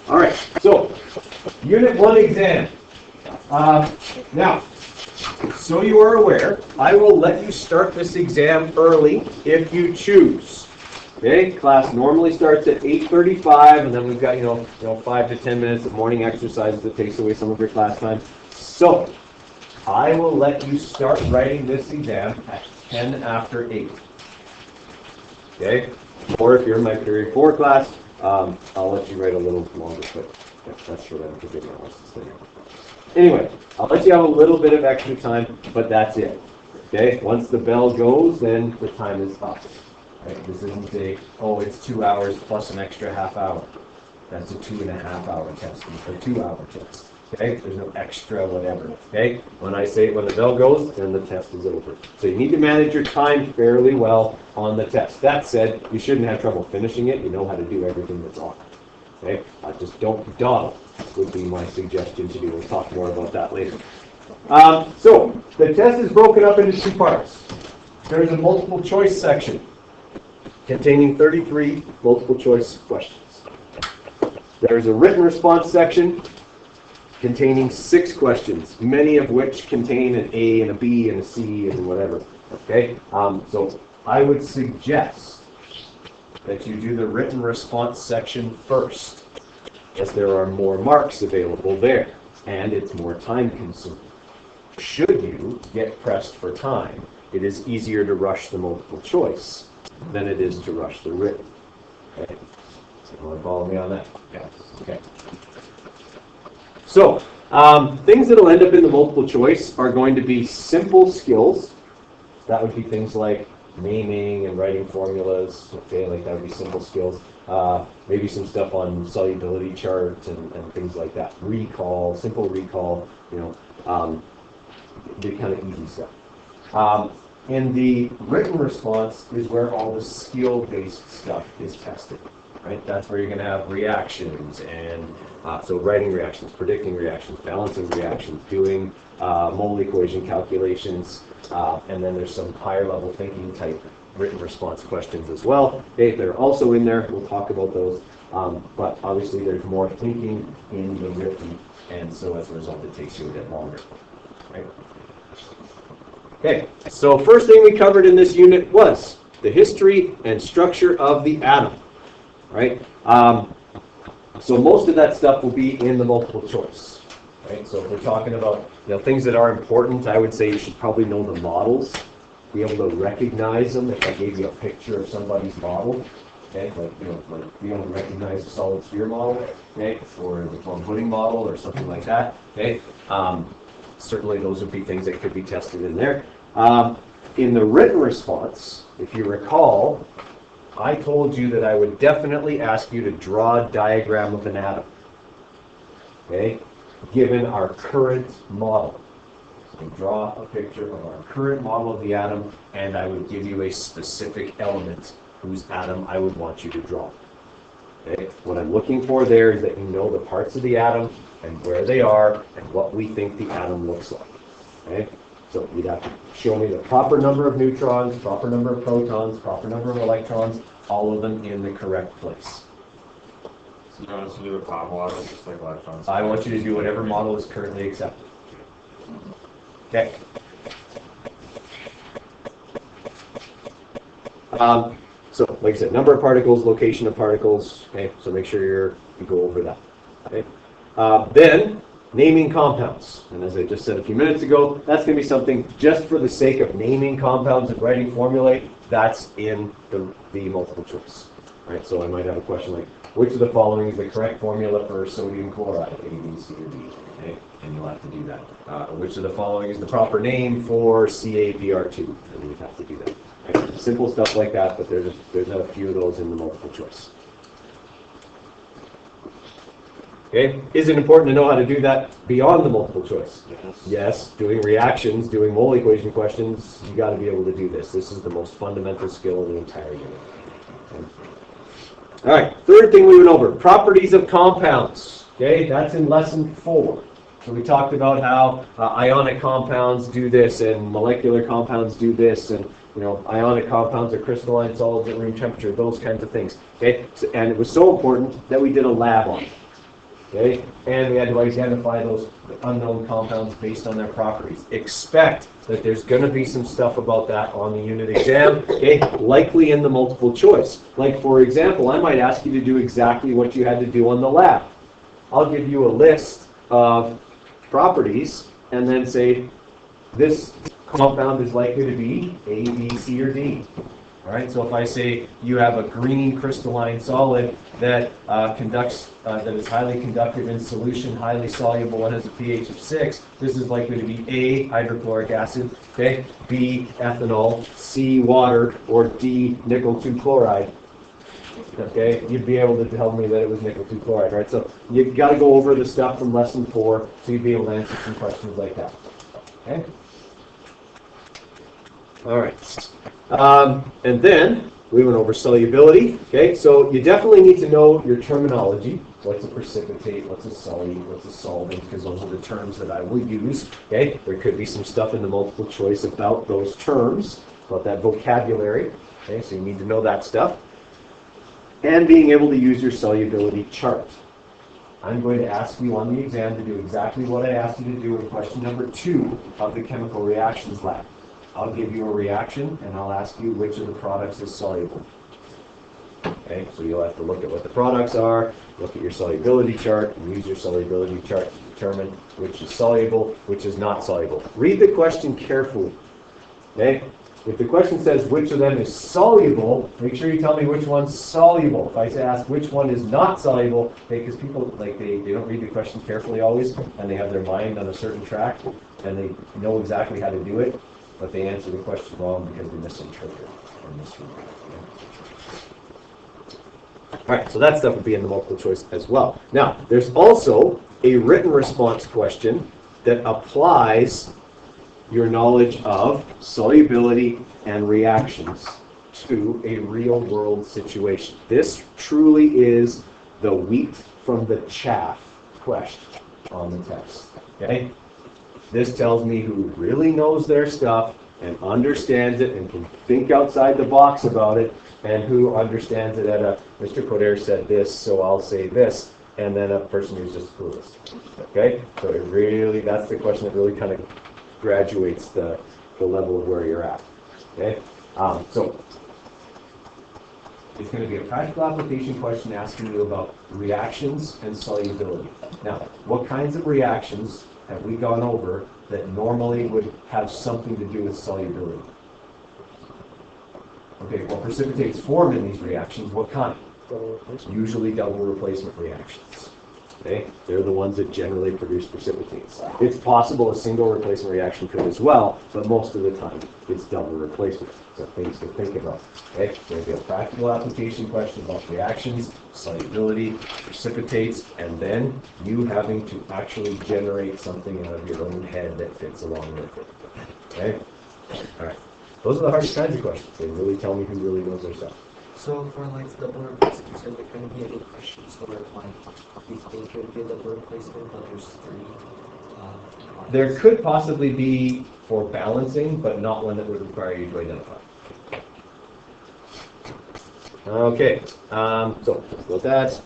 All right, so Unit 1 exam. Now, so you are aware, I will let you start this exam early if you choose. Okay, class normally starts at 8:35, and then we've got 5 to 10 minutes of morning exercises that takes away some of your class time. So I will let you start writing this exam at 10 after 8. Okay, or if you're in my period 4 class, I'll let you write a little longer, but that's for them because they don't want to study. Anyway, I'll let you have a little bit of extra time, but that's it. Okay, once the bell goes, then the time is up. Right? This isn't it's 2 hours plus an extra half hour. That's a 2.5 hour test, a 2 hour test. Okay, there's no extra whatever. Okay, when the bell goes, then the test is over. So you need to manage your time fairly well on the test. That said, you shouldn't have trouble finishing it. You know how to do everything that's on it. Okay, just don't dawdle would be my suggestion to do. We'll talk more about that later. So the test is broken up into 2 parts. There's a multiple choice section containing 33 multiple choice questions. There's a written response section containing 6 questions, many of which contain an A and a B and a C and whatever. Okay, so I would suggest that you do the written response section first, as there are more marks available there, and it's more time consuming. Should you get pressed for time, it is easier to rush the multiple choice than it is to rush the written. Okay, so you want to follow me on that? Yeah. Okay. So, things that will end up in the multiple choice are going to be simple skills. That would be things like naming and writing formulas. Okay, like that would be simple skills. Maybe some stuff on solubility charts and things like that. Recall, simple recall, the kind of easy stuff. In the written response is where all the skill-based stuff is tested. Right? That's where you're going to have reactions, and so writing reactions, predicting reactions, balancing reactions, doing mole equation calculations, and then there's some higher level thinking type written response questions as well. Okay, they're also in there. We'll talk about those. But obviously there's more thinking in the written, and so as a result it takes you a bit longer. Right? Okay, so first thing we covered in this unit was the history and structure of the atom. Right? So most of that stuff will be in the multiple choice. Right? So if we're talking about things that are important, I would say you should probably know the models, be able to recognize them. If I gave you a picture of somebody's model, okay, like be able to recognize the solid sphere model, okay, or the plum pudding model, or something like that. Okay, certainly those would be things that could be tested in there. In the written response, if you recall, I told you that I would definitely ask you to draw a diagram of an atom, okay, given our current model. So draw a picture of our current model of the atom, and I would give you a specific element whose atom I would want you to draw. Okay? What I'm looking for there is that you know the parts of the atom and where they are and what we think the atom looks like. Okay? So you'd have to show me the proper number of neutrons, proper number of protons, proper number of electrons, all of them in the correct place. So you want us to do a top model, just like electrons? I want you to do whatever model is currently accepted. Okay. So, like I said, number of particles, location of particles. Okay, so make sure you go over that. Okay. Then, naming compounds. And as I just said a few minutes ago, that's going to be something just for the sake of naming compounds and writing formulae. That's in the multiple choice. Right. So I might have a question like, which of the following is the correct formula for sodium chloride? A, B, C, or D. Okay, and you'll have to do that. Which of the following is the proper name for CaBr2? And you'd have to do that. Right? Simple stuff like that, but there's a few of those in the multiple choice. Okay, is it important to know how to do that beyond the multiple choice? Yes, doing reactions, doing mole equation questions, you got to be able to do this. This is the most fundamental skill in the entire unit. Okay. All right, third thing we went over, properties of compounds. Okay, that's in lesson 4. So we talked about how ionic compounds do this and molecular compounds do this, and ionic compounds are crystalline solids at room temperature, those kinds of things. Okay, and it was so important that we did a lab on it. Okay? And we had to identify those unknown compounds based on their properties. Expect that there's going to be some stuff about that on the unit exam, okay? Likely in the multiple choice. Like, for example, I might ask you to do exactly what you had to do on the lab. I'll give you a list of properties and then say, this compound is likely to be A, B, C, or D. All right, so if I say you have a green crystalline solid that that is highly conductive in solution, highly soluble, and has a pH of 6, this is likely to be A, hydrochloric acid, okay, B, ethanol, C, water, or D, nickel 2 chloride. Okay, you'd be able to tell me that it was nickel 2 chloride, right? So you've got to go over the stuff from lesson 4 so you'd be able to answer some questions like that. Okay? All right. And then we went over solubility. Okay, so you definitely need to know your terminology. What's a precipitate? What's a solute? What's a solvent? Because those are the terms that I will use. Okay, there could be some stuff in the multiple choice about those terms, about that vocabulary. Okay, so you need to know that stuff. And being able to use your solubility chart. I'm going to ask you on the exam to do exactly what I asked you to do in question number 2 of the chemical reactions lab. I'll give you a reaction, and I'll ask you which of the products is soluble. Okay, so you'll have to look at what the products are, look at your solubility chart, and use your solubility chart to determine which is soluble, which is not soluble. Read the question carefully. Okay? If the question says which of them is soluble, make sure you tell me which one's soluble. If I ask which one is not soluble, because people they don't read the question carefully always, and they have their mind on a certain track, and they know exactly how to do it, but they answer the question wrong because they misinterpret or misread. All right, so that stuff would be in the multiple choice as well. Now, there's also a written response question that applies your knowledge of solubility and reactions to a real-world situation. This truly is the wheat from the chaff question on the test. Okay? This tells me who really knows their stuff and understands it and can think outside the box about it, and who understands it at a, Mr. Coder said this, so I'll say this, and then a person who's just clueless. Okay? So it really, that's the question that really kind of graduates the level of where you're at. Okay? So it's going to be a practical application question asking you about reactions and solubility. Now, what kinds of reactions have we gone over that normally would have something to do with solubility? Okay, well, precipitates form in these reactions. What kind? Usually double replacement reactions. Okay, they're the ones that generally produce precipitates. It's possible a single replacement reaction could as well, but most of the time it's double replacement. So things to think about. Okay, there'll be a practical application question about reactions, solubility, precipitates, and then you having to actually generate something out of your own head that fits along with it. Okay, all right. Those are the hardest kinds of questions. They really tell me who really knows their stuff. So for like double replacement, so there couldn't be any questions where like you think it would be a double replacement, but there's 3. There could possibly be for balancing, but not one that would require you to identify. Okay, so with that.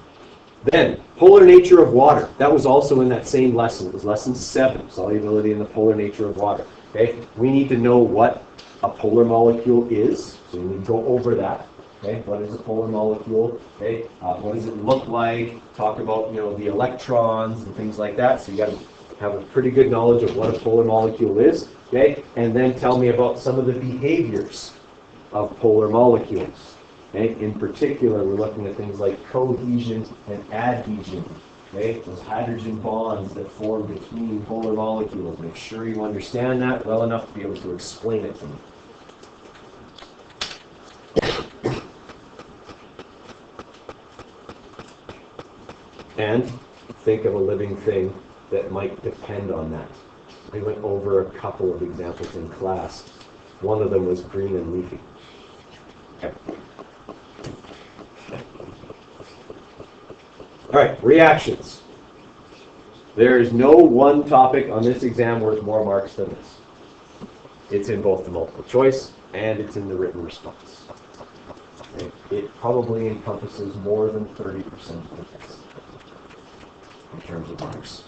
Then, polar nature of water. That was also in that same lesson. It was lesson 7, solubility and the polar nature of water. Okay, we need to know what a polar molecule is, so we need to go over that. Okay, what is a polar molecule? Okay, what does it look like? Talk about the electrons and things like that. So you got to have a pretty good knowledge of what a polar molecule is. Okay, and then tell me about some of the behaviors of polar molecules. Okay, in particular, we're looking at things like cohesion and adhesion. Okay, those hydrogen bonds that form between polar molecules. Make sure you understand that well enough to be able to explain it to me. And think of a living thing that might depend on that. We went over a couple of examples in class. One of them was green and leafy. Okay. All right, reactions. There is no one topic on this exam worth more marks than this. It's in both the multiple choice and it's in the written response. Okay. It probably encompasses more than 30% of the test. in terms of marks.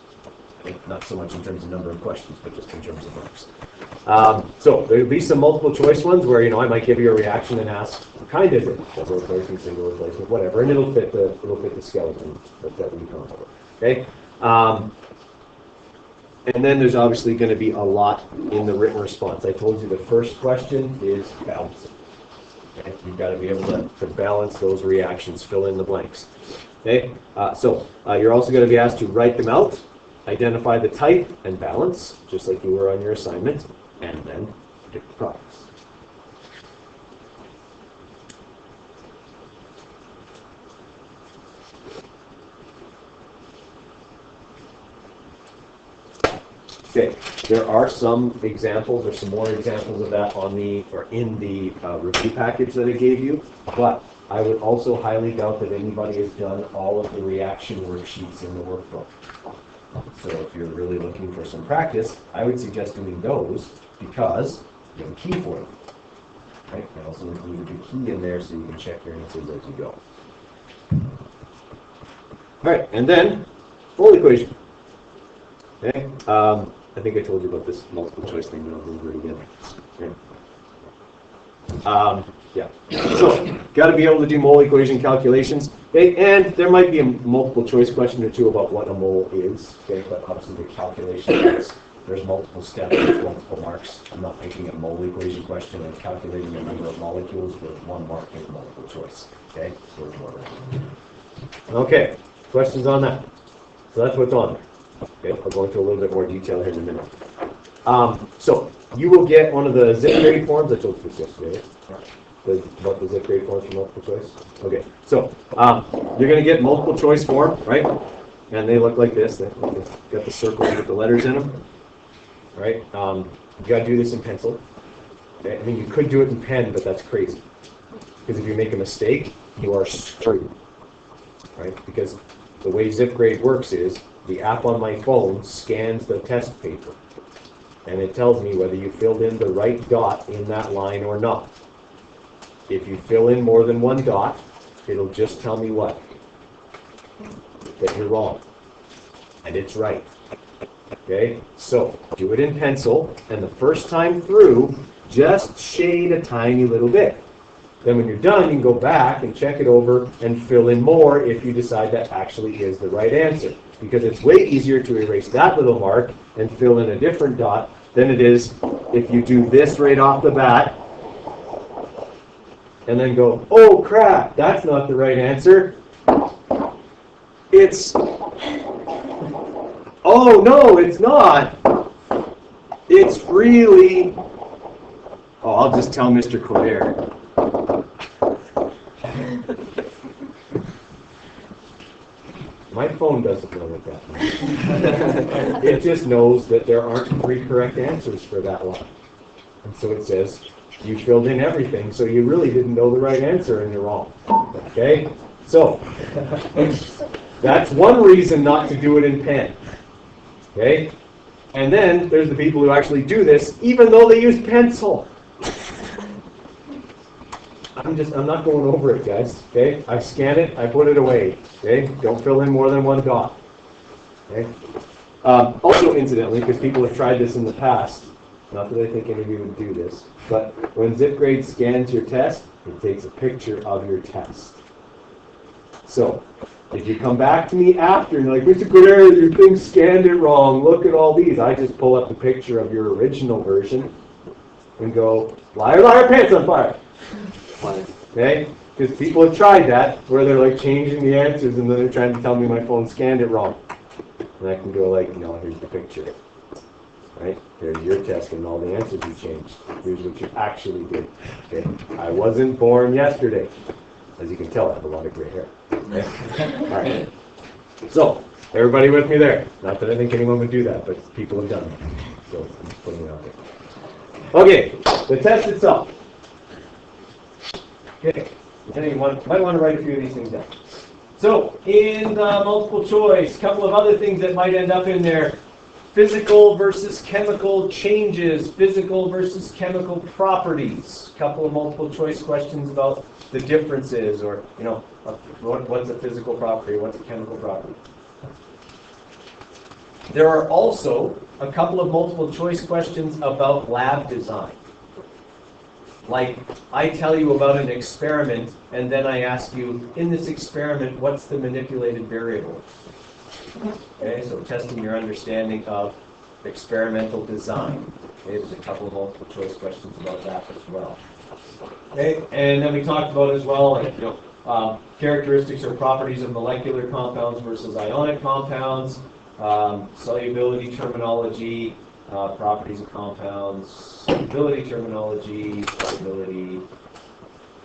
Not so much in terms of number of questions, but just in terms of marks. So there'll be some multiple choice ones where I might give you a reaction and ask, what kind is it? Double replacement, single replacement, whatever, and it'll fit the skeleton that we come up with. Okay. And then there's obviously going to be a lot in the written response. I told you the first question is balancing. Okay? You've got to be able to balance those reactions, fill in the blanks. Okay. So you're also going to be asked to write them out. Identify the type and balance, just like you were on your assignment, and then predict the products. Okay, there are some examples or some more examples of that in the review package that I gave you, but I would also highly doubt that anybody has done all of the reaction worksheets in the workbook. So if you're really looking for some practice, I would suggest doing those because you have a key for them. Right? I also included the key in there so you can check your answers as you go. All right, and then full equation. Okay, I think I told you about this multiple choice thing, but I'll go over it again. Okay. Yeah. So, got to be able to do mole equation calculations. Okay, and there might be a multiple choice question or two about what a mole is. Okay, but obviously the calculation is there's multiple steps, there's multiple marks. I'm not making a mole equation question and calculating the number of molecules with one mark in multiple choice. Okay, so it's more random. Okay, questions on that? So that's what's on there. Okay, I'll go into a little bit more detail here in a minute. So you will get one of the zip grade forms. I told you this yesterday. About the zip grade forms for multiple choice. Okay, so you're going to get multiple choice form, right? And they look like this. They've got the circles with the letters in them, right? You got to do this in pencil. Okay? I mean, you could do it in pen, but that's crazy. Because if you make a mistake, you are screwed, right? Because the way zip grade works is the app on my phone scans the test paper, and it tells me whether you filled in the right dot in that line or not. If you fill in more than one dot, it'll just tell me what? That you're wrong. And it's right. Okay? So, do it in pencil, and the first time through, just shade a tiny little bit. Then when you're done, you can go back and check it over and fill in more if you decide that actually is the right answer. Because it's way easier to erase that little mark and fill in a different dot than it is if you do this right off the bat and then go, oh crap, that's not the right answer. It's, oh no, it's not. It's really, oh, I'll just tell Mr. Coder. My phone doesn't know what that means. It just knows that there aren't 3 correct answers for that one. And so it says, you filled in everything, so you really didn't know the right answer and you're wrong. Okay? So, that's one reason not to do it in pen. Okay? And then there's the people who actually do this, even though they use pencil. I'm not going over it, guys. Okay? I scan it, I put it away. Okay? Don't fill in more than one dot. Okay? Also, incidentally, because people have tried this in the past, not that I think any of you would do this, but when ZipGrade scans your test, it takes a picture of your test. So, if you come back to me after and you're like, Mr. Coder, your thing scanned it wrong, look at all these, I just pull up the picture of your original version and go, liar, liar, pants on fire. Okay? Because people have tried that, where they're like changing the answers and then they're trying to tell me my phone scanned it wrong. And I can go like, no, here's the picture. Right? Here's your test and all the answers you changed. Here's what you actually did. Okay? I wasn't born yesterday. As you can tell, I have a lot of gray hair. Okay? All right. So, everybody with me there? Not that I think anyone would do that, but people have done it. So, I'm just putting it out there. Okay, the test itself. Okay, anyone might want to write a few of these things down. So, in the multiple choice, a couple of other things that might end up in there. Physical versus chemical changes, physical versus chemical properties. A couple of multiple choice questions about the differences, or, you know, what's a physical property, what's a chemical property. There are also a couple of multiple choice questions about lab design. Like, I tell you about an experiment, and then I ask you, in this experiment, what's the manipulated variable? Okay, so testing your understanding of experimental design. Okay, there's a couple of multiple choice questions about that as well. Okay, and then we talked about as well, like, characteristics or properties of molecular compounds versus ionic compounds, solubility terminology, properties of compounds, solubility terminology, solubility,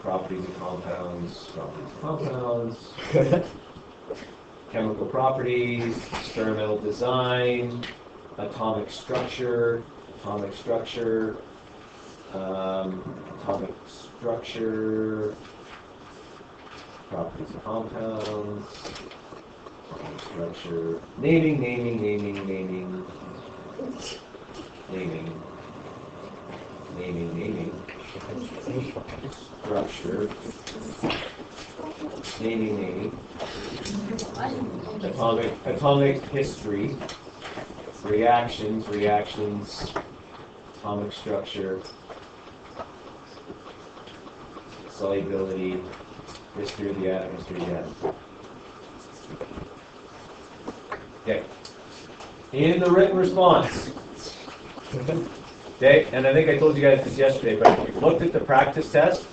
properties of compounds, chemical properties, experimental design, atomic structure, properties of compounds, structure, naming, structure, naming, atomic history, reactions, atomic structure, solubility, history of the atom, Okay. In the written response. Okay, and I think I told you guys this yesterday, but if you looked at the practice test,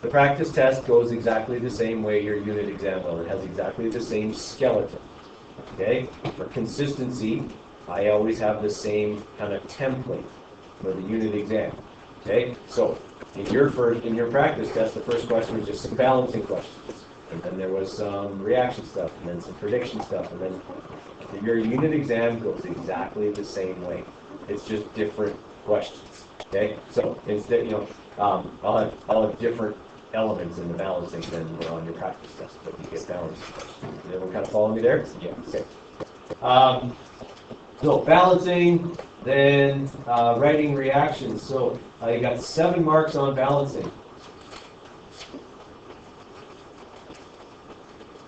the practice test goes exactly the same way your unit exam will. It has exactly the same skeleton. Okay? For consistency, I always have the same kind of template for the unit exam. Okay? So in your practice test, the first question was just some balancing questions. And then there was some reaction stuff, and then some prediction stuff, and then your unit exam goes exactly the same way. It's just different questions. Okay? So instead, I'll have different elements in the balancing than were on your practice test, but you get balancing questions. Everyone kind of follow me there? Yeah. Okay. So balancing, then writing reactions. So you got 7 marks on balancing.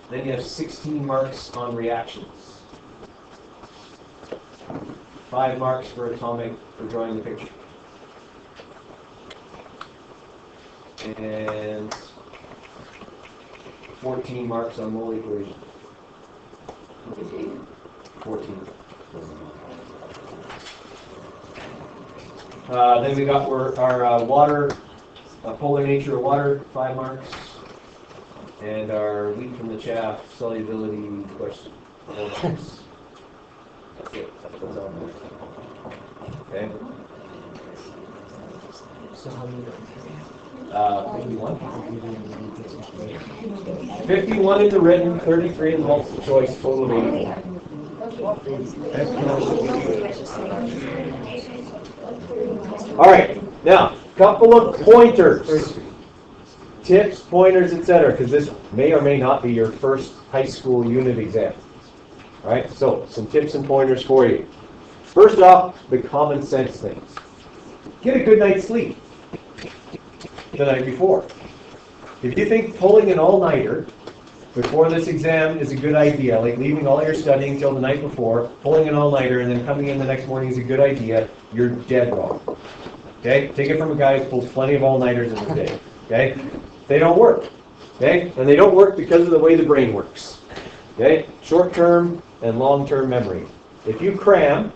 Then you have 16 marks on reactions. 5 marks for atomic, for drawing the picture. And 14 marks on mole equation. 14. Then we got our water, polar nature of water, 5 marks. And our wheat from the chaff, solubility question, 4 marks. That's it. That's what's on there. Okay. So how many? 51. 51 in the written, 33 in the multiple choice, total of 84. All right. Now, couple of pointers. Tips, pointers, etc., because this may or may not be your first high school unit exam. All right, so some tips and pointers for you. First off, the common sense things. Get a good night's sleep the night before. If you think pulling an all-nighter before this exam is a good idea, like leaving all your studying till the night before, pulling an all-nighter, and then coming in the next morning is a good idea, you're dead wrong. Okay? Take it from a guy who pulls plenty of all-nighters in a day. Okay? They don't work. Okay? And they don't work because of the way the brain works. Okay? Short-term and long-term memory. If you cram,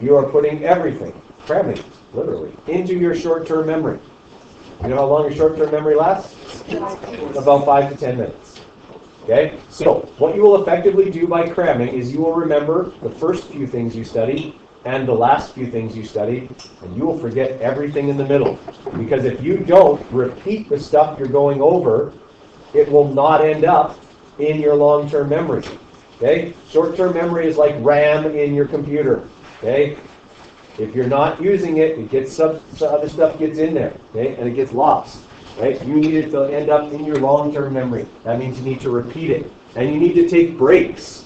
you are putting everything, cramming, literally, into your short-term memory. You know how long your short-term memory lasts? About 5 to 10 minutes. Okay? So, what you will effectively do by cramming is you will remember the first few things you studied and the last few things you studied, and you will forget everything in the middle. Because if you don't repeat the stuff you're going over, it will not end up in your long-term memory. Okay? Short-term memory is like RAM in your computer. Okay? If you're not using it, it gets some other stuff gets in there, okay, and it gets lost. Right? You need it to end up in your long-term memory. That means you need to repeat it, and you need to take breaks.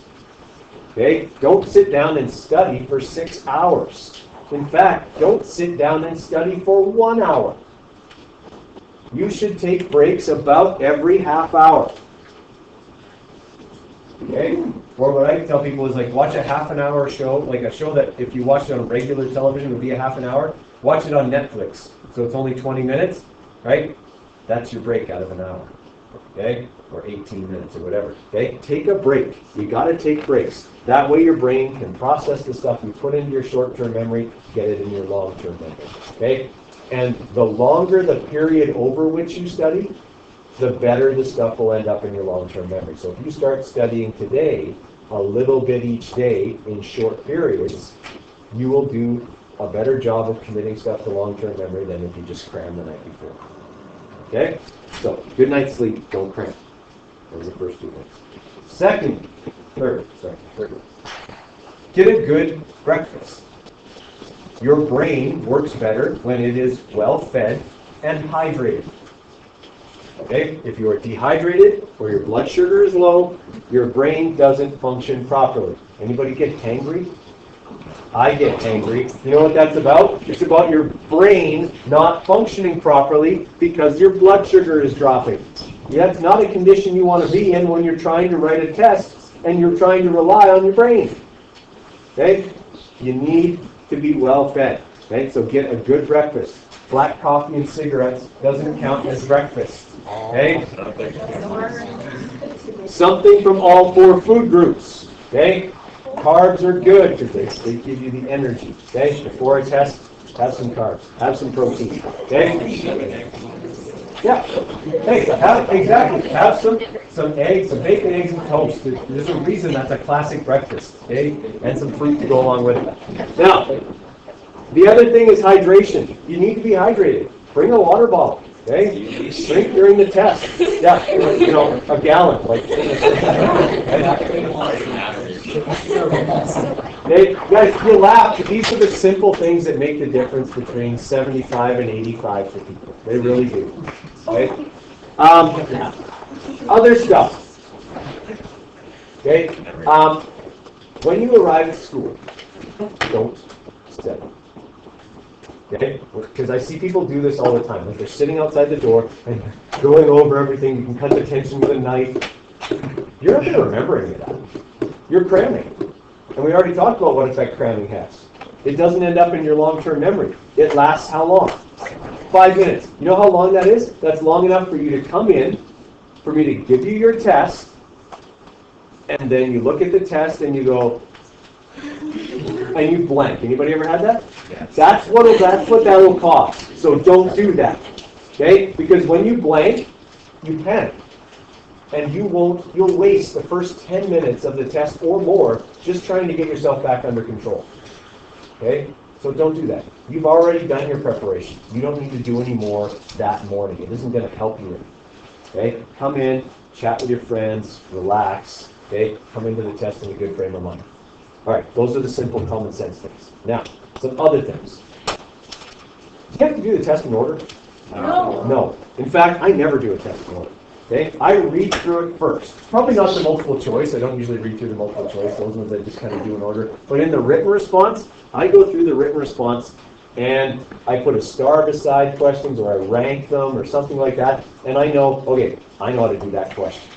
Okay? Don't sit down and study for 6 hours. In fact, don't sit down and study for 1 hour. You should take breaks about every half hour. Okay? Or what I tell people is like watch a half an hour show, like a show that if you watch it on regular television would be a half an hour. Watch it on Netflix. So it's only 20 minutes, right? That's your break out of an hour. Okay? Or 18 minutes or whatever. Okay? Take a break. You got to take breaks. That way your brain can process the stuff you put into your short-term memory, get it in your long-term memory. Okay? And the longer the period over which you study, the better the stuff will end up in your long-term memory. So if you start studying today, a little bit each day in short periods, you will do a better job of committing stuff to long-term memory than if you just cram the night before. Okay? So, good night's sleep, don't cram. Those are the first 2 things. Third. Get a good breakfast. Your brain works better when it is well fed and hydrated. Okay? If you are dehydrated or your blood sugar is low, your brain doesn't function properly. Anybody get hangry? I get angry. You know what that's about? It's about your brain not functioning properly because your blood sugar is dropping. That's not a condition you want to be in when you're trying to write a test and you're trying to rely on your brain. Okay? You need to be well fed. Okay? So get a good breakfast. Black coffee and cigarettes doesn't count as breakfast. Okay? Something from all 4 food groups. Okay? Carbs are good because they give you the energy. Okay? Before a test, have some carbs. Have some protein. Okay? Yeah. Hey, exactly. Have some eggs, some bacon, eggs, and toast. There's a reason that's a classic breakfast. Okay? And some fruit to go along with it. Now, the other thing is hydration. You need to be hydrated. Bring a water bottle. Okay? Drink during the test. Yeah, you know, a gallon. Like. Okay, guys, you laugh. These are the simple things that make the difference between 75 and 85 for people. They really do. Okay? Other stuff. Okay? When you arrive at school, don't study. Okay? Because I see people do this all the time. Like they're sitting outside the door and going over everything. You can cut the tension with a knife. You're not going to remember any of that. You're cramming. And we already talked about what effect cramming has. It doesn't end up in your long-term memory. It lasts how long? 5 minutes. You know how long that is? That's long enough for you to come in, for me to give you your test, and then you look at the test and you go, and you blank. Anybody ever had that? Yes. That's what that'll cost. So don't do that. Okay? Because when you blank, you panic. And you'll waste the first 10 minutes of the test or more just trying to get yourself back under control. Okay? So don't do that. You've already done your preparation. You don't need to do any more that morning. It isn't going to help you. Okay? Come in, chat with your friends, relax. Okay? Come into the test in a good frame of mind. All right, those are the simple common sense things. Now, some other things. Do you have to do the test in order? No. No. In fact, I never do a test in order. Okay? I read through it first. Probably not the multiple choice. I don't usually read through the multiple choice. Those ones I just kind of do in order. But in the written response, I go through the written response and I put a star beside questions or I rank them or something like that. And I know, okay, I know how to do that question.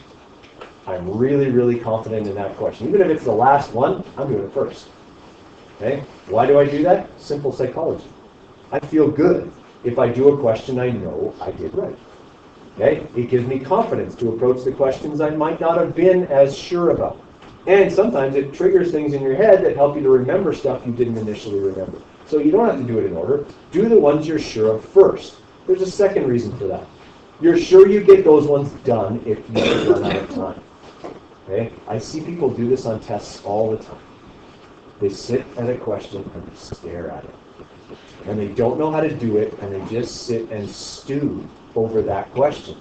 I'm really, really confident in that question. Even if it's the last one, I'm doing it first. Okay? Why do I do that? Simple psychology. I feel good if I do a question I know I did right. Okay? It gives me confidence to approach the questions I might not have been as sure about. And sometimes it triggers things in your head that help you to remember stuff you didn't initially remember. So you don't have to do it in order. Do the ones you're sure of first. There's a second reason for that. You're sure you get those ones done if you run out of time. Okay? I see people do this on tests all the time. They sit at a question and stare at it. And they don't know how to do it, and they just sit and stew over that question.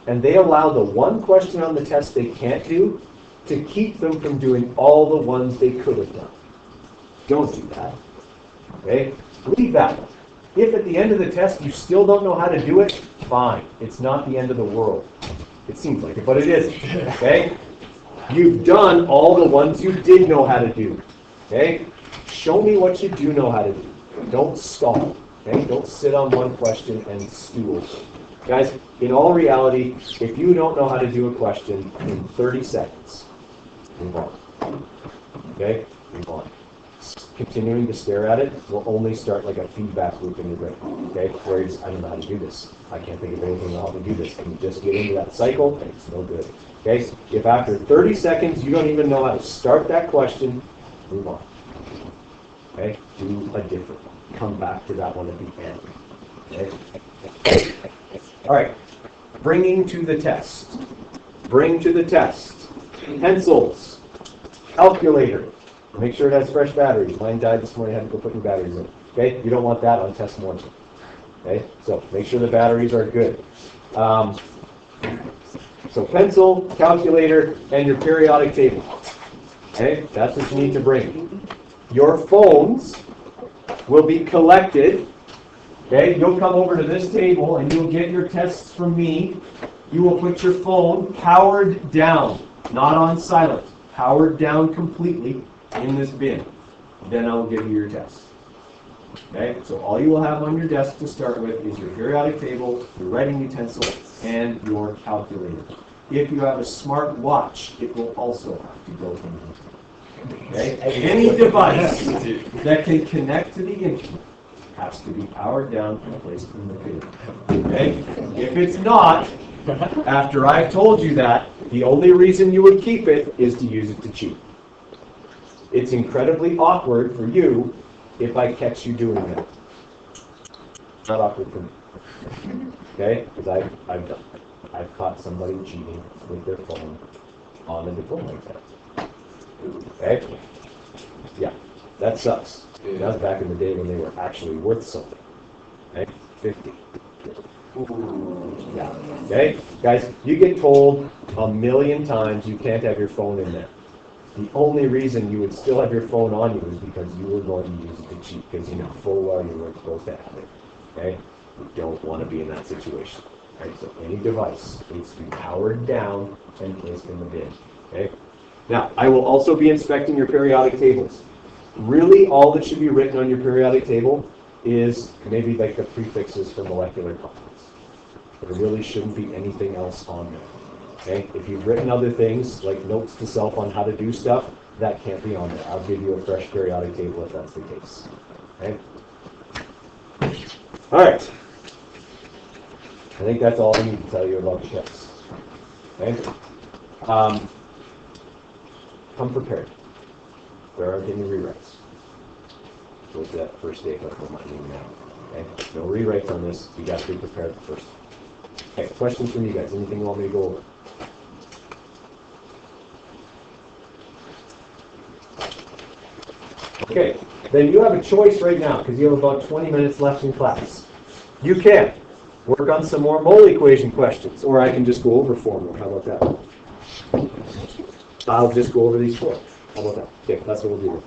And they allow the one question on the test they can't do to keep them from doing all the ones they could have done. Don't do that. Okay? Leave that. If at the end of the test you still don't know how to do it, fine. It's not the end of the world. It seems like it, but it isn't. Okay? You've done all the ones you did know how to do. Okay? Show me what you do know how to do. Don't stall. Okay? Don't sit on one question and stew over it. Guys, in all reality, if you don't know how to do a question in 30 seconds, Move on. Okay? Move on. Continuing to stare at it will only start like a feedback loop in your brain. Okay? Where you just, I don't know how to do this. I can't think of anything to help me do this. And you just get into that cycle, and it's no good. Okay? If after 30 seconds you don't even know how to start that question, move on. Okay? Do a different one. Come back to that one at the end. Okay? All right. Bringing to the test. Bring to the test. Pencils. Calculator. Make sure it has fresh batteries. Mine died this morning. I had to go put new batteries in. Okay? You don't want that on test morning. Okay? So make sure the batteries are good. So pencil, calculator, and your periodic table. Okay? That's what you need to bring. Your phones will be collected. Okay? You'll come over to this table and you'll get your tests from me. You will put your phone powered down, not on silent, powered down completely in this bin. Then I will give you your test. Okay? So all you will have on your desk to start with is your periodic table, your writing utensil, and your calculator. If you have a smart watch, it will also have to go in. Okay? Any device that can connect to the internet has to be powered down and placed in the bin. Okay? If it's not, after I've told you that, the only reason you would keep it is to use it to cheat. It's incredibly awkward for you if I catch you doing that. Not awkward for me. Okay? Because I've done it. I've caught somebody cheating with their phone on a diploma exam. Okay? Yeah, that sucks. That was back in the day when they were actually worth something. Okay? 50. Yeah. Okay? Guys, you get told a million times you can't have your phone in there. The only reason you would still have your phone on you is because you were going to use it to cheat, because you know full well you weren't supposed to have it. Okay? You don't want to be in that situation. Right? So any device needs to be powered down and placed in the bin. Okay? Now, I will also be inspecting your periodic tables. Really, all that should be written on your periodic table is maybe like the prefixes for molecular compounds. There really shouldn't be anything else on there. Okay? If you've written other things, like notes to self on how to do stuff, that can't be on there. I'll give you a fresh periodic table if that's the case. Okay? All right. I think that's all I need to tell you about the test. Okay? Come prepared. There aren't any rewrites. Go to that first day, but remind me now. Okay? No rewrites on this. You got to be prepared first. Okay, questions from you guys? Anything you want me to go over? Okay, then you have a choice right now because you have about 20 minutes left in class. You can work on some more mole equation questions, or I can just go over 4 more. How about that? I'll just go over these 4. How about that? Okay, that's what we'll do.